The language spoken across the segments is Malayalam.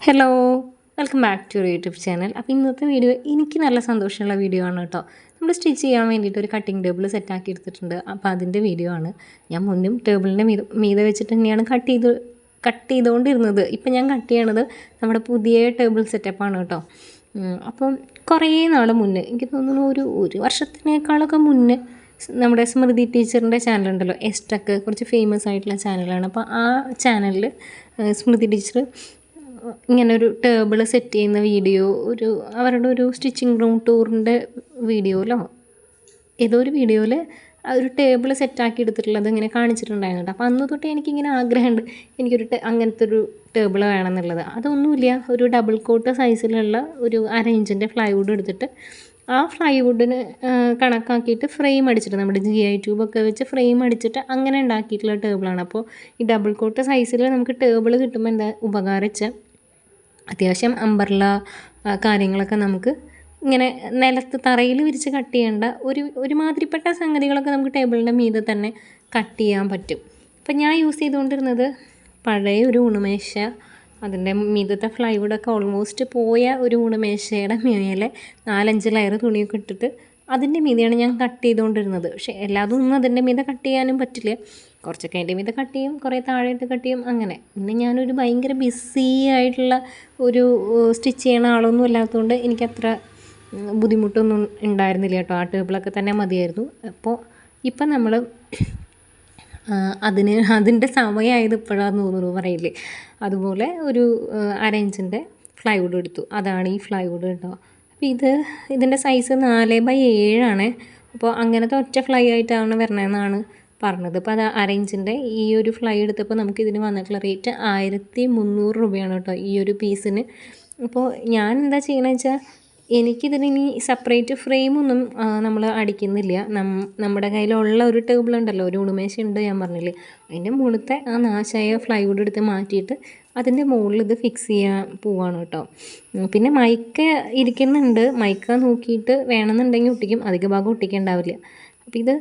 Hello, welcome back to YouTube channel. അപ്പോൾ ഇന്നത്തെ വീഡിയോ എനിക്ക് നല്ല സന്തോഷമുള്ള വീഡിയോ ആണ് കേട്ടോ. നമ്മൾ സ്റ്റിച്ച് ചെയ്യാൻ വേണ്ടിയിട്ട് ഒരു കട്ടിംഗ് ടേബിൾ സെറ്റാക്കി എടുത്തിട്ടുണ്ട്. അപ്പോൾ അതിൻ്റെ വീഡിയോ ആണ്. ഞാൻ മുന്നും ടേബിളിൻ്റെ മീതെ വെച്ചിട്ട് തന്നെയാണ് കട്ട് ചെയ്തുകൊണ്ടിരുന്നത്. ഇപ്പം ഞാൻ കട്ട് ചെയ്യണത് നമ്മുടെ പുതിയ ടേബിൾ സെറ്റപ്പാണ് കേട്ടോ. അപ്പം കുറേ നാൾ മുന്നേ, എനിക്ക് തോന്നുന്നു ഒരു വർഷത്തിനേക്കാളൊക്കെ മുന്നേ നമ്മുടെ സ്മൃതി ടീച്ചറിൻ്റെ ചാനലുണ്ടല്ലോ, എസ്റ്റക്ക്, കുറച്ച് ഫേമസ് ആയിട്ടുള്ള ചാനലാണ്. അപ്പോൾ ആ ചാനലിൽ സ്മൃതി ടീച്ചർ ഇങ്ങനൊരു ടേബിൾ സെറ്റ് ചെയ്യുന്ന വീഡിയോ, അവരുടെ ഒരു സ്റ്റിച്ചിങ് റൂം ടൂറിൻ്റെ വീഡിയോയിലോ ഏതോ ഒരു വീഡിയോയിൽ ഒരു ടേബിൾ സെറ്റാക്കി എടുത്തിട്ടുള്ളത് ഇങ്ങനെ കാണിച്ചിട്ടുണ്ടായിരുന്നു. അപ്പോൾ അന്ന് തൊട്ട് എനിക്കിങ്ങനെ ആഗ്രഹമുണ്ട്, എനിക്കൊരു അങ്ങനത്തെ ഒരു ടേബിൾ വേണമെന്നുള്ളത്. അതൊന്നുമില്ല, ഒരു ഡബിൾ കോട്ട് സൈസിലുള്ള ഒരു 1.5 ഇഞ്ചിൻ്റെ ഫ്ലൈവുഡ് എടുത്തിട്ട് ആ ഫ്ലൈവുഡിന് കണക്കാക്കിയിട്ട് ഫ്രെയിം അടിച്ചിട്ട്, നമ്മുടെ GI ട്യൂബൊക്കെ വെച്ച് ഫ്രെയിം അടിച്ചിട്ട് അങ്ങനെ ഉണ്ടാക്കിയിട്ടുള്ള ടേബിളാണ്. അപ്പോൾ ഈ ഡബിൾ കോട്ട് സൈസിൽ നമുക്ക് ടേബിൾ കിട്ടുമ്പോൾ എന്താ ഉപകാരം വെച്ചാൽ, അത്യാവശ്യം അമ്പർല കാര്യങ്ങളൊക്കെ നമുക്ക് ഇങ്ങനെ നിലത്ത് തറയിൽ വിരിച്ച് കട്ട് ചെയ്യേണ്ട ഒരുമാതിരിപ്പെട്ട സംഗതികളൊക്കെ നമുക്ക് ടേബിളിൻ്റെ മീതെ തന്നെ കട്ട് ചെയ്യാൻ പറ്റും. അപ്പം ഞാൻ യൂസ് ചെയ്തുകൊണ്ടിരുന്നത് പഴയ ഒരു ഊണുമേശ, അതിൻ്റെ മീതത്തെ ഫ്ലൈവുഡൊക്കെ ഓൾമോസ്റ്റ് പോയ ഒരു ഊണുമേശയുടെ മേലെ 4-5 ലെയർ തുണിയൊക്കെ ഇട്ടിട്ട് അതിൻ്റെ മീതെയാണ് ഞാൻ കട്ട് ചെയ്തുകൊണ്ടിരുന്നത്. പക്ഷേ എല്ലാതൊന്നും അതിൻ്റെ മീതെ കട്ട് ചെയ്യാനും പറ്റില്ല. കുറച്ചൊക്കെ അതിൻ്റെ മീതെ കട്ട് ചെയ്യും, കുറേ താഴെയിട്ട് കട്ട് ചെയ്യും, അങ്ങനെ. പിന്നെ ഞാനൊരു ഭയങ്കര ബിസി ആയിട്ടുള്ള ഒരു സ്റ്റിച്ച് ചെയ്യണ ആളൊന്നും അല്ലാത്തതുകൊണ്ട് എനിക്കത്ര ബുദ്ധിമുട്ടൊന്നും ഉണ്ടായിരുന്നില്ല കേട്ടോ. ആ ടേബിളൊക്കെ തന്നെ മതിയായിരുന്നു. അപ്പോൾ ഇപ്പം നമ്മൾ അതിൻ്റെ സമയമായത് ഇപ്പോഴാന്ന് തോന്നുന്നു പറയില്ലേ. അതുപോലെ ഒരു 1/2 ഇഞ്ചിൻ്റെ ഫ്ലൈവുഡ് എടുത്തു. അതാണ് ഈ ഫ്ലൈവുഡ് കേട്ടോ. അപ്പോൾ ഇതിൻ്റെ സൈസ് 4/7 ആണ്. അപ്പോൾ അങ്ങനത്തെ ഒറ്റ ഫ്ലൈ ആയിട്ടാണ് വരണതെന്നാണ് പറഞ്ഞത്. അപ്പോൾ അത് 1/2 ഇഞ്ചിൻ്റെ ഈ ഒരു ഫ്ലൈ എടുത്തപ്പോൾ നമുക്കിതിന് വന്നിട്ടുള്ള റേറ്റ് 1300 രൂപയാണ് കേട്ടോ ഈ ഒരു പീസിന്. അപ്പോൾ ഞാൻ എന്താ ചെയ്യണമെന്ന് വെച്ചാൽ, എനിക്കിതിന് ഇനി സെപ്പറേറ്റ് ഫ്രെയിമൊന്നും നമ്മൾ അടിക്കുന്നില്ല. നമ്മുടെ കയ്യിലുള്ള ഒരു ടേബിൾ ഉണ്ടല്ലോ, ഒരു ഉണുമേശ ഉണ്ട് ഞാൻ പറഞ്ഞില്ലേ, അതിൻ്റെ മുകളിലത്തെ ആ നാശമായ ഫ്ലൈവുഡ് എടുത്ത് മാറ്റിയിട്ട് അതിൻ്റെ മുകളിൽ ഇത് ഫിക്സ് ചെയ്യാൻ പോവാണ് കേട്ടോ. പിന്നെ മൈക്ക ഇരിക്കുന്നുണ്ട്, മൈക്ക നോക്കിയിട്ട് വേണമെന്നുണ്ടെങ്കിൽ ഒട്ടിക്കും, അധിക ഭാഗം ഒട്ടിക്കേണ്ടാവില്ല. അപ്പോൾ ഇത്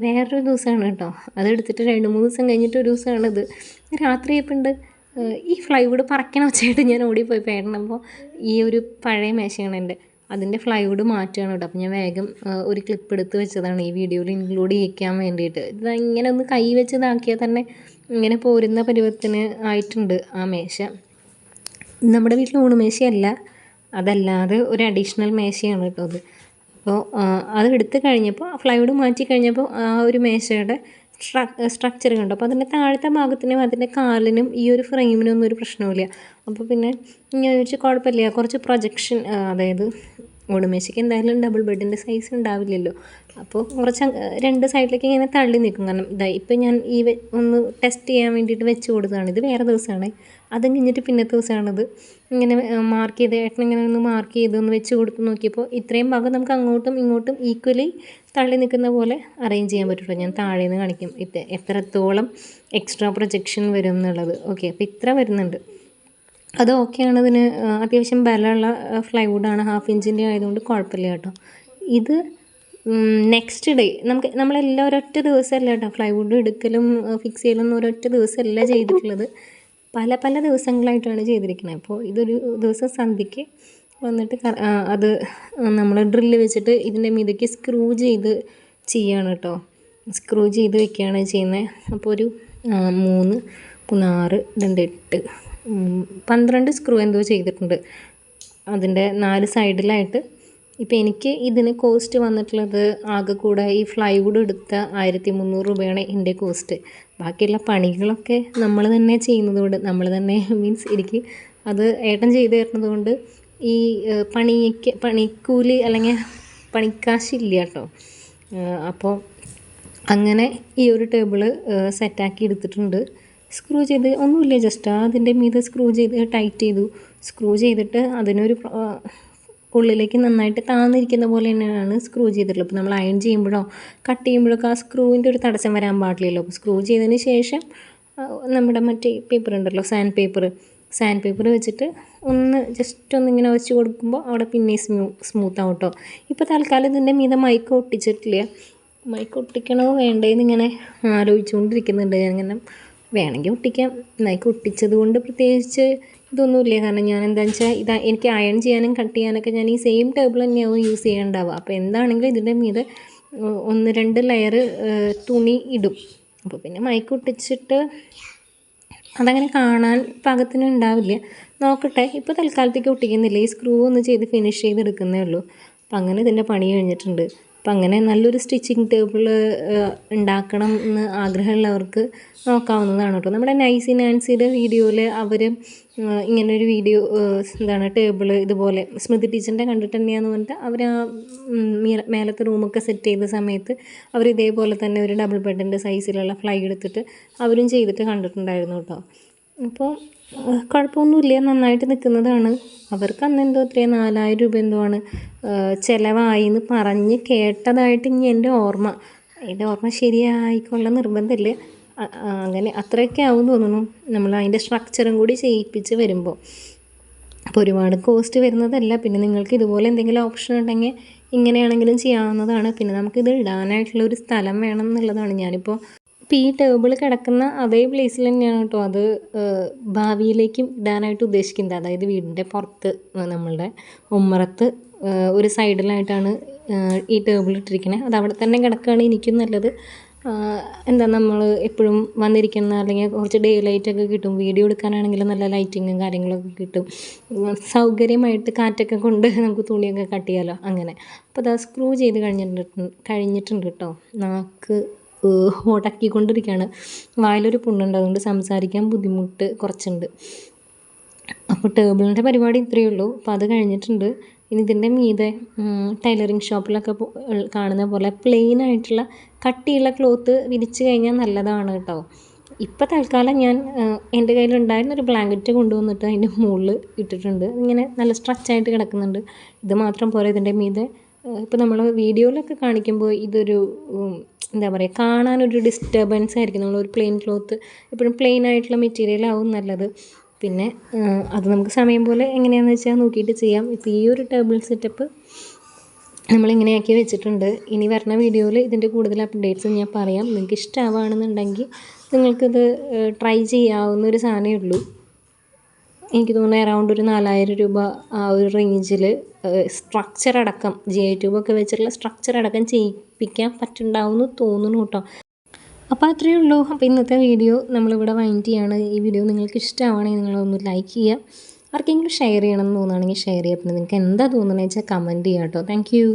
വേറൊരു ദിവസമാണ് കേട്ടോ. അതെടുത്തിട്ട് 2-3 ദിവസം കഴിഞ്ഞിട്ട് ഒരു ദിവസമാണിത്. രാത്രി ആയപ്പോണ്ട് ഈ ഫ്ലൈവുഡ് പറക്കണ വെച്ചായിട്ട് ഞാൻ ഓടിപ്പോയി പേടണമ്പോൾ ഈ ഒരു പഴയ മേശയാണ് എൻ്റെ, അതിൻ്റെ ഫ്ലൈവുഡ് മാറ്റുകയാണ് കേട്ടോ. അപ്പോൾ ഞാൻ വേഗം ഒരു ക്ലിപ്പ് എടുത്ത് വെച്ചതാണ് ഈ വീഡിയോയിൽ ഇൻക്ലൂഡ് ചെയ്യിക്കാൻ വേണ്ടിയിട്ട്. ഇത് ഇങ്ങനെ ഒന്ന് കൈ വെച്ച് ഇതാക്കിയാൽ തന്നെ ഇങ്ങനെ പോരുന്ന പരുവത്തിന് ആയിട്ടുണ്ട് ആ മേശ. നമ്മുടെ വീട്ടിൽ ഊണുമേശയല്ല, അതല്ലാതെ ഒരു അഡീഷണൽ മേശയാണ് കേട്ടോ അത്. അപ്പോൾ അത് എടുത്ത് കഴിഞ്ഞപ്പോൾ, ഫ്ലൈവുഡ് മാറ്റി കഴിഞ്ഞപ്പോൾ ആ ഒരു മേശയുടെ സ്ട്രക്ചർ കണ്ടു. അപ്പോൾ അതിൻ്റെ താഴത്തെ ഭാഗത്തിനും അതിൻ്റെ കാലിനും ഈ ഒരു ഫ്രെയിമിനൊന്നും ഒരു പ്രശ്നമില്ല. അപ്പോൾ പിന്നെ ഞാൻ വിചാരിച്ചു കുഴപ്പമില്ല, കുറച്ച് പ്രൊജക്ഷൻ, അതായത് ഊണുമേശയ്ക്ക് എന്തായാലും ഡബിൾ ബെഡിൻ്റെ സൈസ് ഉണ്ടാവില്ലല്ലോ. അപ്പോൾ കുറച്ച് 2 സൈഡിലേക്ക് ഇങ്ങനെ തള്ളി നിൽക്കും. കാരണം ഇപ്പം ഞാൻ ഒന്ന് ടെസ്റ്റ് ചെയ്യാൻ വേണ്ടിയിട്ട് വെച്ച് കൊടുത്തതാണ്. ഇത് വേറെ ദിവസമാണ്, അതും കഴിഞ്ഞിട്ട് പിന്നത്തെ ദിവസമാണിത്. ഇങ്ങനെ മാർക്ക് ചെയ്ത് ഇങ്ങനെ ഒന്ന് മാർക്ക് ചെയ്തൊന്ന് വെച്ച് കൊടുത്ത് നോക്കിയപ്പോൾ ഇത്രയും ഭാഗം നമുക്ക് അങ്ങോട്ടും ഇങ്ങോട്ടും ഈക്വലി തള്ളി നിൽക്കുന്ന പോലെ അറേഞ്ച് ചെയ്യാൻ പറ്റുള്ളൂ. ഞാൻ താഴെ നിന്ന് കാണിക്കും എത്രത്തോളം എക്സ്ട്രാ പ്രൊജക്ഷൻ വരും എന്നുള്ളത്. ഓക്കെ, അപ്പോൾ ഇത്ര വരുന്നുണ്ട്. അത് ഓക്കെയാണ്. ഇതിന് അത്യാവശ്യം ബലമുള്ള ഫ്ലൈവുഡാണ്, 1/2 ഇഞ്ചിൻ്റെ ആയതുകൊണ്ട് കുഴപ്പമില്ല കേട്ടോ. ഇത് നെക്സ്റ്റ് ഡേ നമ്മളെല്ലാം ഒരൊറ്റ ദിവസമല്ല കേട്ടോ ഫ്ലൈവുഡ് എടുക്കലും ഫിക്സ് ചെയ്യലൊന്നും ഒരൊറ്റ ദിവസമല്ല ചെയ്തിട്ടുള്ളത്, പല ദിവസങ്ങളായിട്ടാണ് ചെയ്തിരിക്കുന്നത്. അപ്പോൾ ഇതൊരു ദിവസം സന്ധ്യയ്ക്ക് വന്നിട്ട് അത് നമ്മൾ ഡ്രില്ല് വെച്ചിട്ട് ഇതിൻ്റെ മീതയ്ക്ക് സ്ക്രൂ ചെയ്ത് ചെയ്യാണ് കേട്ടോ. സ്ക്രൂ ചെയ്ത് വെക്കുകയാണ് ചെയ്യുന്നത്. അപ്പോൾ ഒരു 3, 6, 2, 8, 12 സ്ക്രൂ എന്തോ ചെയ്തിട്ടുണ്ട് അതിൻ്റെ 4 സൈഡിലായിട്ട്. ഇപ്പോൾ എനിക്ക് ഇതിന് കോസ്റ്റ് വന്നിട്ടുള്ളത് ആകെ കൂടെ ഈ ഫ്ലൈവുഡ് എടുത്ത 1300 രൂപയാണ് എൻ്റെ കോസ്റ്റ്. ബാക്കിയുള്ള പണികളൊക്കെ നമ്മൾ തന്നെ ചെയ്യുന്നതുകൊണ്ട്, നമ്മൾ തന്നെ മീൻസ് എനിക്ക് അത് ഏട്ടൻ ചെയ്ത് തരുന്നത് കൊണ്ട് ഈ പണിക്കൂലി അല്ലെങ്കിൽ പണിക്കാശില്ല കേട്ടോ. അപ്പോൾ അങ്ങനെ ഈ ഒരു ടേബിൾ സെറ്റാക്കി എടുത്തിട്ടുണ്ട്. സ്ക്രൂ ചെയ്ത് ഒന്നുമില്ല, ജസ്റ്റ് അതിൻ്റെ മീതെ സ്ക്രൂ ചെയ്ത് ടൈറ്റ് ചെയ്തു. സ്ക്രൂ ചെയ്തിട്ട് അതിനൊരു ഉള്ളിലേക്ക് നന്നായിട്ട് താന്നിരിക്കുന്ന പോലെ തന്നെയാണ് സ്ക്രൂ ചെയ്തിട്ടുള്ളത്. അപ്പോൾ നമ്മൾ അയൺ ചെയ്യുമ്പോഴോ കട്ട് ചെയ്യുമ്പോഴൊക്കെ ആ സ്ക്രൂവിൻ്റെ ഒരു തടസ്സം വരാൻ പാടില്ലല്ലോ. അപ്പോൾ സ്ക്രൂ ചെയ്തതിന് ശേഷം നമ്മുടെ മറ്റേ പേപ്പർ ഉണ്ടല്ലോ, സാൻഡ് പേപ്പർ വെച്ചിട്ട് ജസ്റ്റ് ഒന്നിങ്ങനെ വെച്ച് കൊടുക്കുമ്പോൾ അവിടെ പിന്നെ സ്മൂത്ത് ആവും കേട്ടോ. ഇപ്പോൾ തൽക്കാലം ഇതിൻ്റെ മീതെ മൈക്ക് ഒട്ടിച്ചിട്ടില്ല. മൈക്ക് ഒട്ടിക്കണോ വേണ്ടേന്ന് ഇങ്ങനെ ആലോചിച്ചുകൊണ്ടിരിക്കുന്നുണ്ട്. അങ്ങനെ വേണമെങ്കിൽ ഒട്ടിക്കാം. മൈക്ക് ഒട്ടിച്ചത് കൊണ്ട് പ്രത്യേകിച്ച് ഇതൊന്നുമില്ല. കാരണം ഞാൻ എന്താണെന്ന് വെച്ചാൽ ഇത് എനിക്ക് അയൺ ചെയ്യാനും കട്ട് ചെയ്യാനൊക്കെ ഞാൻ ഈ സെയിം ടേബിൾ തന്നെയാവും യൂസ് ചെയ്യാനുണ്ടാവുക. അപ്പോൾ എന്താണെങ്കിലും ഇതിൻ്റെ മീതെ 1-2 ലെയർ തുണി ഇടും. അപ്പോൾ പിന്നെ മൈക്ക് ഒട്ടിച്ചിട്ട് അതങ്ങനെ കാണാൻ പാകത്തിന് ഉണ്ടാവില്ല. നോക്കട്ടെ. ഇപ്പോൾ തൽക്കാലത്തേക്ക് ഒട്ടിക്കുന്നില്ല. ഈ സ്ക്രൂ ഒന്ന് ചെയ്ത് ഫിനിഷ് ചെയ്തെടുക്കുന്നേ ഉള്ളൂ. അപ്പം അങ്ങനെ ഇതിൻ്റെ പണി കഴിഞ്ഞിട്ടുണ്ട്. അപ്പം അങ്ങനെ നല്ലൊരു സ്റ്റിച്ചിങ് ടേബിൾ ഉണ്ടാക്കണം എന്ന് ആഗ്രഹമുള്ളവർക്ക് നോക്കാവുന്നതാണ് കേട്ടോ. നമ്മുടെ നൈസി നാൻസിയുടെ വീഡിയോയിൽ അവർ ഇങ്ങനൊരു വീഡിയോ ടേബിൾ ഇതുപോലെ സ്മൃതി ടീച്ചറിൻ്റെ കണ്ടിട്ട് തന്നെയാണെന്ന് പറഞ്ഞിട്ട് അവർ ആ മേലത്തെ റൂമൊക്കെ സെറ്റ് ചെയ്ത സമയത്ത് അവർ ഇതേപോലെ തന്നെ ഒരു ഡബിൾ ബെഡിൻ്റെ സൈസിലുള്ള ഫ്ലൈ എടുത്തിട്ട് അവരും ചെയ്തിട്ട് കണ്ടിട്ടുണ്ടായിരുന്നു കേട്ടോ. അപ്പോൾ കുഴപ്പമൊന്നുമില്ല, നന്നായിട്ട് നിൽക്കുന്നതാണ്. അവർക്ക് അന്ന് എന്തോ 4000 രൂപ എന്തോ ആണ് ചിലവായി എന്ന് പറഞ്ഞ് കേട്ടതായിട്ട് ഇനി എൻ്റെ ഓർമ്മ ശരിയായിക്കൊള്ള നിർബന്ധമില്ല. അങ്ങനെ അത്രയൊക്കെ ആവും തോന്നുന്നു നമ്മൾ അതിൻ്റെ സ്ട്രക്ചറും കൂടി ചെയ്യിപ്പിച്ച് വരുമ്പോൾ. അപ്പോൾ ഒരുപാട് കോസ്റ്റ് വരുന്നതല്ല. പിന്നെ നിങ്ങൾക്ക് ഇതുപോലെ എന്തെങ്കിലും ഓപ്ഷൻ ഉണ്ടെങ്കിൽ ഇങ്ങനെയാണെങ്കിലും ചെയ്യാവുന്നതാണ്. പിന്നെ നമുക്കിത് ഇടാനായിട്ടുള്ള ഒരു സ്ഥലം വേണം എന്നുള്ളതാണ്. ഞാനിപ്പോൾ ഈ ടേബിൾ കിടക്കുന്ന അതേ പ്ലേസിൽ തന്നെയാണ് കേട്ടോ അത് ഭാവിയിലേക്കും ഇടാനായിട്ട് ഉദ്ദേശിക്കുന്നത്. അതായത് വീടിൻ്റെ പുറത്ത് നമ്മളുടെ ഉമ്മറത്ത് ഒരു സൈഡിലായിട്ടാണ് ഈ ടേബിൾ ഇട്ടിരിക്കുന്നത്. അത് അവിടെ തന്നെ കിടക്കുകയാണ് എനിക്കും നല്ലത്. നമ്മൾ എപ്പോഴും വന്നിരിക്കുന്ന അല്ലെങ്കിൽ കുറച്ച് ഡേ ലൈറ്റൊക്കെ കിട്ടും. വീഡിയോ എടുക്കാനാണെങ്കിലും നല്ല ലൈറ്റിങ്ങും കാര്യങ്ങളൊക്കെ കിട്ടും. സൗകര്യമായിട്ട് കാറ്റൊക്കെ കൊണ്ട് നമുക്ക് തുണിയൊക്കെ കട്ട് ചെയ്യാമല്ലോ അങ്ങനെ. അപ്പോൾ അത് സ്ക്രൂ ചെയ്ത് കഴിഞ്ഞിട്ടുണ്ട് കേട്ടോ. നാക്ക് ഉടക്കിക്കൊണ്ടിരിക്കുകയാണ്. വായിലൊരു പുണ്ണുണ്ട്, അതുകൊണ്ട് സംസാരിക്കാൻ ബുദ്ധിമുട്ട് കുറച്ചുണ്ട്. അപ്പോൾ ടേബിളിൻ്റെ പരിപാടി ഇത്രയേ ഉള്ളൂ. അപ്പോൾ അത് കഴിഞ്ഞിട്ടുണ്ട്. ഇനി ഇതിൻ്റെ മീതെ ടൈലറിങ് ഷോപ്പിലൊക്കെ കാണുന്ന പോലെ പ്ലെയിൻ ആയിട്ടുള്ള കട്ടിയുള്ള ക്ലോത്ത് വിരിച്ച് കഴിഞ്ഞാൽ നല്ലതാണ് കേട്ടോ. ഇപ്പോൾ തൽക്കാലം ഞാൻ എൻ്റെ കയ്യിലുണ്ടായിരുന്നൊരു ബ്ലാങ്കറ്റ് കൊണ്ടുവന്നിട്ട് അതിൻ്റെ മുകളിൽ ഇട്ടിട്ടുണ്ട്. ഇങ്ങനെ നല്ല സ്ട്രെച്ചായിട്ട് കിടക്കുന്നുണ്ട്. ഇത് മാത്രം പോരാ, ഇതിൻ്റെ മീതെ ഇപ്പോൾ നമ്മൾ വീഡിയോയിലൊക്കെ കാണിക്കുമ്പോൾ ഇതൊരു കാണാനൊരു ഡിസ്റ്റർബൻസ് ആയിരിക്കും. നമ്മളൊരു പ്ലെയിൻ ക്ലോത്ത് എപ്പോഴും പ്ലെയിൻ ആയിട്ടുള്ള മെറ്റീരിയലാവും നല്ലത്. പിന്നെ അത് നമുക്ക് സമയം പോലെ എങ്ങനെയാണെന്ന് വെച്ചാൽ നോക്കിയിട്ട് ചെയ്യാം. ഇപ്പോൾ ഈ ഒരു ടേബിൾ സെറ്റപ്പ് നമ്മളിങ്ങനെയാക്കി വെച്ചിട്ടുണ്ട്. ഇനി വരുന്ന വീഡിയോയിൽ ഇതിൻ്റെ കൂടുതൽ അപ്ഡേറ്റ്സ് ഞാൻ പറയാം. നിങ്ങൾക്ക് ഇഷ്ടമാവുകയാണെന്നുണ്ടെങ്കിൽ നിങ്ങൾക്കിത് ട്രൈ ചെയ്യാവുന്ന ഒരു സാധനമേ ഉള്ളൂ. എനിക്ക് തോന്നുന്നു അറൗണ്ട് ഒരു 4000 രൂപ ആ ഒരു റേഞ്ചിൽ സ്ട്രക്ചർ അടക്കം GI ട്യൂബൊക്കെ വെച്ചിട്ടുള്ള സ്ട്രക്ചർ അടക്കം ചെയ്യിപ്പിക്കാൻ പറ്റുന്നുണ്ടാവുമെന്ന് തോന്നുന്നു കേട്ടോ. അപ്പോൾ അത്രയേ ഉള്ളൂ. അപ്പോൾ ഇന്നത്തെ വീഡിയോ നമ്മളിവിടെ വൈൻഡ് ചെയ്യാണ്. ഈ വീഡിയോ നിങ്ങൾക്ക് ഇഷ്ടമാണെങ്കിൽ നിങ്ങളൊന്ന് ലൈക്ക് ചെയ്യുക. ആർക്കെങ്കിലും ഷെയർ ചെയ്യണമെന്ന് തോന്നുകയാണെങ്കിൽ ഷെയർ ചെയ്യുക. പിന്നെ നിങ്ങൾക്ക് എന്താ തോന്നുന്നത് വെച്ചാൽ കമൻറ്റ് ചെയ്യുക കേട്ടോ. Thank you.